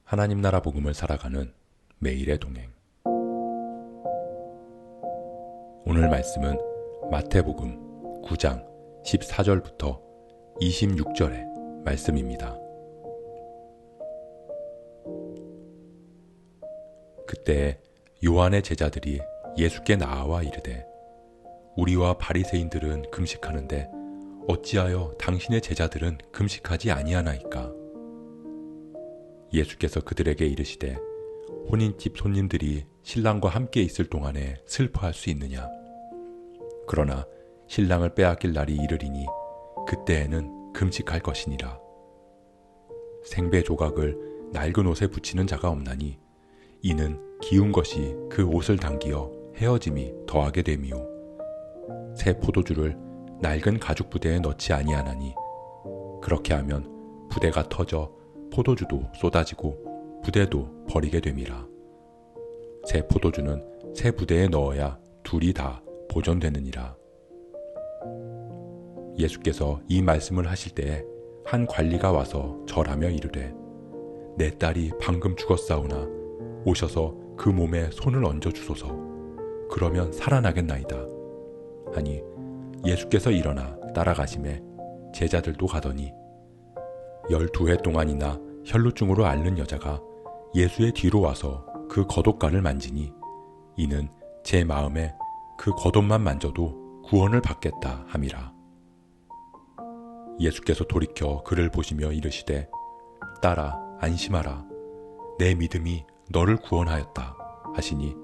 하나님 나라 복음을 살아가는 매일의 동행. 오늘 말씀은 마태복음 9장 14절부터 26절의 말씀입니다. 그때 요한의 제자들이 예수께 나아와 이르되 우리와 바리새인들은 금식하는데 어찌하여 당신의 제자들은 금식하지 아니하나이까? 예수께서 그들에게 이르시되 혼인집 손님들이 신랑과 함께 있을 동안에 슬퍼할 수 있느냐? 그러나 신랑을 빼앗길 날이 이르리니 그때에는 금식할 것이니라. 생배 조각을 낡은 옷에 붙이는 자가 없나니 이는 기운 것이 그 옷을 당기어 헤어짐이 더하게 됨이요. 새 포도주를 낡은 가죽 부대에 넣지 아니하나니 그렇게 하면 부대가 터져 포도주도 쏟아지고 부대도 버리게 됨이라. 새 포도주는 새 부대에 넣어야 둘이 다 보존되느니라. 예수께서 이 말씀을 하실 때에 한 관리가 와서 절하며 이르되 내 딸이 방금 죽었사오나 오셔서 그 몸에 손을 얹어 주소서. 그러면 살아나겠나이다 하니 예수께서 일어나 따라가시매 제자들도 가더니 12해 동안이나 혈루증으로 앓는 여자가 예수의 뒤로 와서 그 겉옷가를 만지니 이는 제 마음에 그 겉옷만 만져도 구원을 받겠다 함이라. 예수께서 돌이켜 그를 보시며 이르시되 딸아 안심하라. 내 믿음이 너를 구원하였다 하시니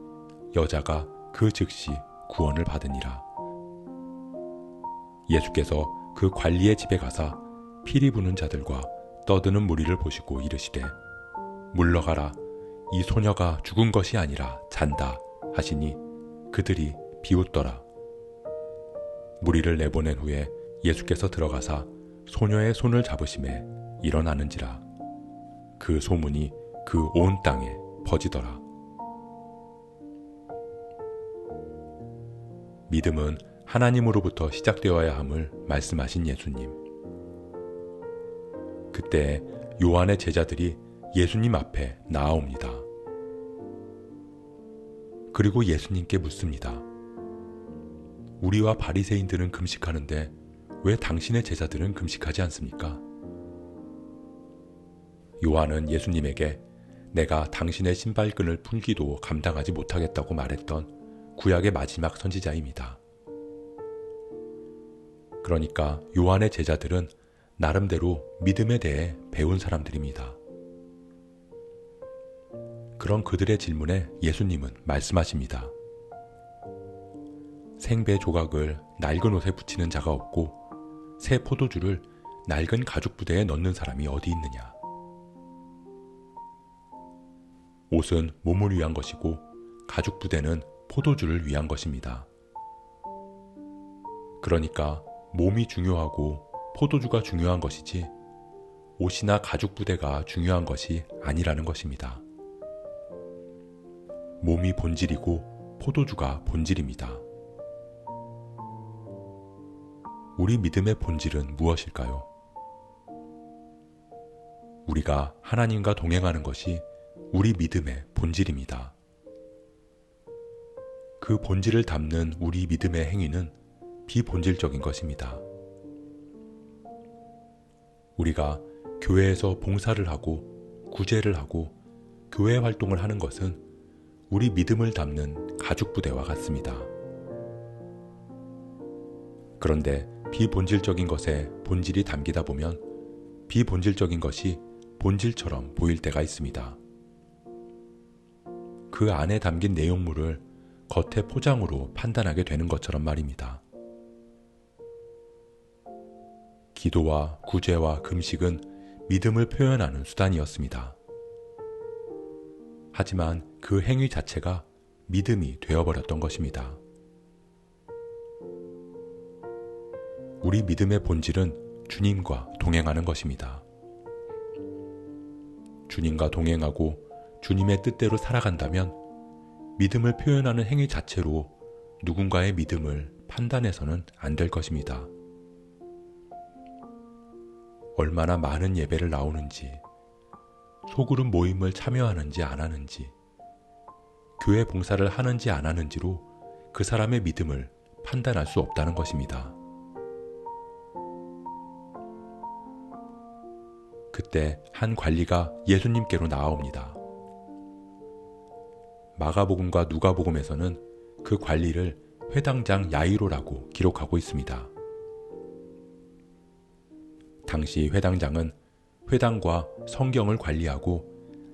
여자가 그 즉시 구원을 받으니라. 예수께서 그 관리의 집에 가사 피리 부는 자들과 떠드는 무리를 보시고 이르시되 물러가라. 이 소녀가 죽은 것이 아니라 잔다 하시니 그들이 비웃더라. 무리를 내보낸 후에 예수께서 들어가사 소녀의 손을 잡으심에 일어나는지라. 그 소문이 그 온 땅에 퍼지더라. 믿음은 하나님으로부터 시작되어야 함을 말씀하신 예수님. 그때 요한의 제자들이 예수님 앞에 나아옵니다. 그리고 예수님께 묻습니다. 우리와 바리새인들은 금식하는데 왜 당신의 제자들은 금식하지 않습니까? 요한은 예수님에게 내가 당신의 신발끈을 풀기도 감당하지 못하겠다고 말했던 구약의 마지막 선지자입니다. 그러니까 요한의 제자들은 나름대로 믿음에 대해 배운 사람들입니다. 그런 그들의 질문에 예수님은 말씀하십니다. 생배 조각을 낡은 옷에 붙이는 자가 없고 새 포도주를 낡은 가죽 부대에 넣는 사람이 어디 있느냐? 옷은 몸을 위한 것이고 가죽 부대는 포도주를 위한 것입니다. 그러니까 몸이 중요하고 포도주가 중요한 것이지 옷이나 가죽 부대가 중요한 것이 아니라는 것입니다. 몸이 본질이고 포도주가 본질입니다. 우리 믿음의 본질은 무엇일까요? 우리가 하나님과 동행하는 것이 우리 믿음의 본질입니다. 그 본질을 담는 우리 믿음의 행위는 비본질적인 것입니다. 우리가 교회에서 봉사를 하고 구제를 하고 교회 활동을 하는 것은 우리 믿음을 담는 가죽 부대와 같습니다. 그런데 비본질적인 것에 본질이 담기다 보면 비본질적인 것이 본질처럼 보일 때가 있습니다. 그 안에 담긴 내용물을 겉의 포장으로 판단하게 되는 것처럼 말입니다. 기도와 구제와 금식은 믿음을 표현하는 수단이었습니다. 하지만 그 행위 자체가 믿음이 되어버렸던 것입니다. 우리 믿음의 본질은 주님과 동행하는 것입니다. 주님과 동행하고 주님의 뜻대로 살아간다면 믿음을 표현하는 행위 자체로 누군가의 믿음을 판단해서는 안 될 것입니다. 얼마나 많은 예배를 나오는지, 소그룹 모임을 참여하는지 안 하는지, 교회 봉사를 하는지 안 하는지로 그 사람의 믿음을 판단할 수 없다는 것입니다. 그때 한 관리가 예수님께로 나아옵니다. 마가복음과 누가복음에서는 그 관리를 회당장 야이로라고 기록하고 있습니다. 당시 회당장은 회당과 성경을 관리하고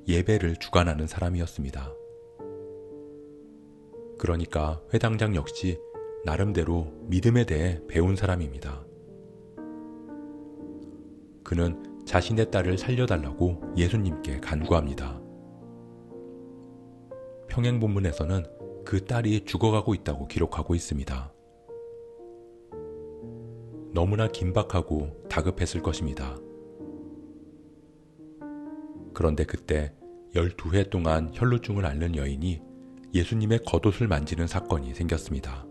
예배를 주관하는 사람이었습니다. 그러니까 회당장 역시 나름대로 믿음에 대해 배운 사람입니다. 그는 자신의 딸을 살려달라고 예수님께 간구합니다. 평행본문에서는 그 딸이 죽어가고 있다고 기록하고 있습니다. 너무나 긴박하고 다급했을 것입니다. 그런데 그때 12해 동안 혈루증을 앓는 여인이 예수님의 겉옷을 만지는 사건이 생겼습니다.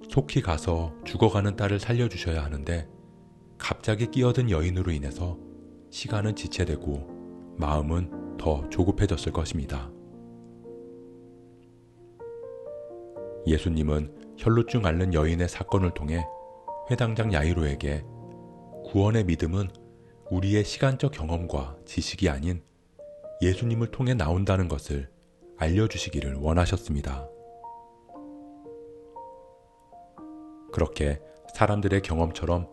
속히 가서 죽어가는 딸을 살려주셔야 하는데 갑자기 끼어든 여인으로 인해서 시간은 지체되고 마음은 더 조급해졌을 것입니다. 예수님은 혈루증 앓는 여인의 사건을 통해 회당장 야이로에게 구원의 믿음은 우리의 시간적 경험과 지식이 아닌 예수님을 통해 나온다는 것을 알려주시기를 원하셨습니다. 그렇게 사람들의 경험처럼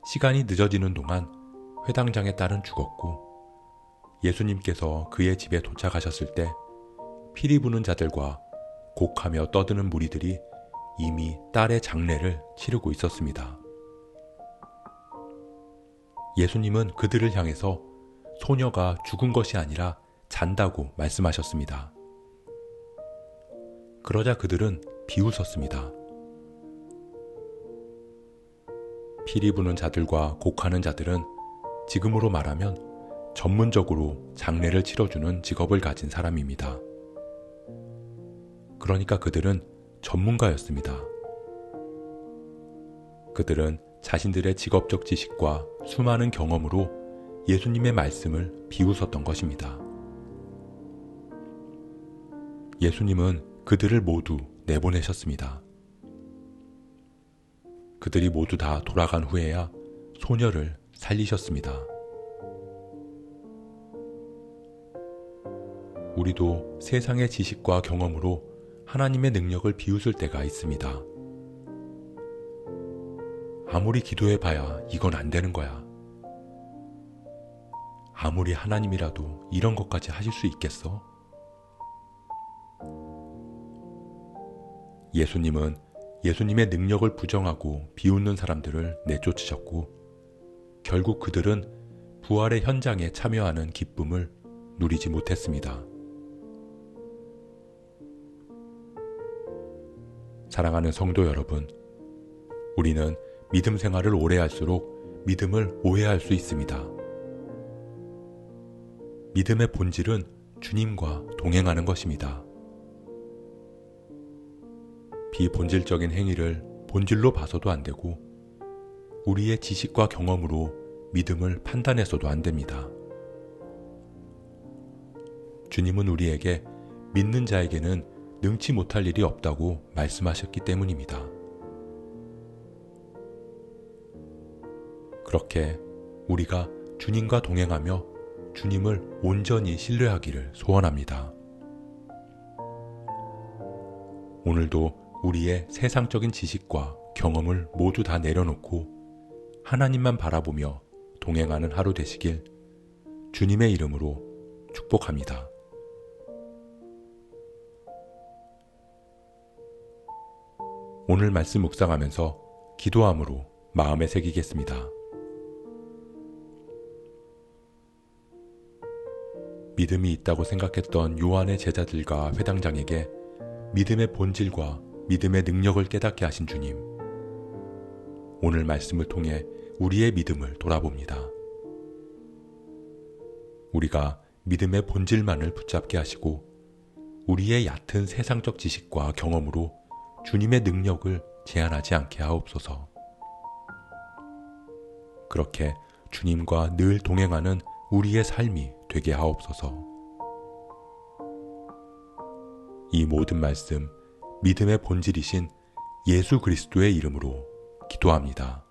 시간이 늦어지는 동안 회당장의 딸은 죽었고 예수님께서 그의 집에 도착하셨을 때 피리 부는 자들과 곡하며 떠드는 무리들이 이미 딸의 장례를 치르고 있었습니다. 예수님은 그들을 향해서 소녀가 죽은 것이 아니라 잔다고 말씀하셨습니다. 그러자 그들은 비웃었습니다. 피리 부는 자들과 곡하는 자들은 지금으로 말하면 전문적으로 장례를 치러주는 직업을 가진 사람입니다. 그러니까 그들은 전문가였습니다. 그들은 자신들의 직업적 지식과 수많은 경험으로 예수님의 말씀을 비웃었던 것입니다. 예수님은 그들을 모두 내보내셨습니다. 그들이 모두 다 돌아간 후에야 소녀를 살리셨습니다. 우리도 세상의 지식과 경험으로 하나님의 능력을 비웃을 때가 있습니다. 아무리 기도해봐야 이건 안 되는 거야. 아무리 하나님이라도 이런 것까지 하실 수 있겠어? 예수님은 예수님의 능력을 부정하고 비웃는 사람들을 내쫓으셨고 결국 그들은 부활의 현장에 참여하는 기쁨을 누리지 못했습니다. 사랑하는 성도 여러분, 우리는 믿음 생활을 오래 할수록 믿음을 오해할 수 있습니다. 믿음의 본질은 주님과 동행하는 것입니다. 비본질적인 행위를 본질로 봐서도 안 되고 우리의 지식과 경험으로 믿음을 판단해서도 안 됩니다. 주님은 우리에게 믿는 자에게는 능치 못할 일이 없다고 말씀하셨기 때문입니다. 그렇게 우리가 주님과 동행하며 주님을 온전히 신뢰하기를 소원합니다. 오늘도 우리의 세상적인 지식과 경험을 모두 다 내려놓고 하나님만 바라보며 동행하는 하루 되시길 주님의 이름으로 축복합니다. 오늘 말씀 묵상하면서 기도함으로 마음에 새기겠습니다. 믿음이 있다고 생각했던 요한의 제자들과 회당장에게 믿음의 본질과 믿음의 능력을 깨닫게 하신 주님, 오늘 말씀을 통해 우리의 믿음을 돌아봅니다. 우리가 믿음의 본질만을 붙잡게 하시고 우리의 얕은 세상적 지식과 경험으로 주님의 능력을 제한하지 않게 하옵소서. 그렇게 주님과 늘 동행하는 우리의 삶이 되게 하옵소서. 이 모든 말씀, 믿음의 본질이신 예수 그리스도의 이름으로 기도합니다.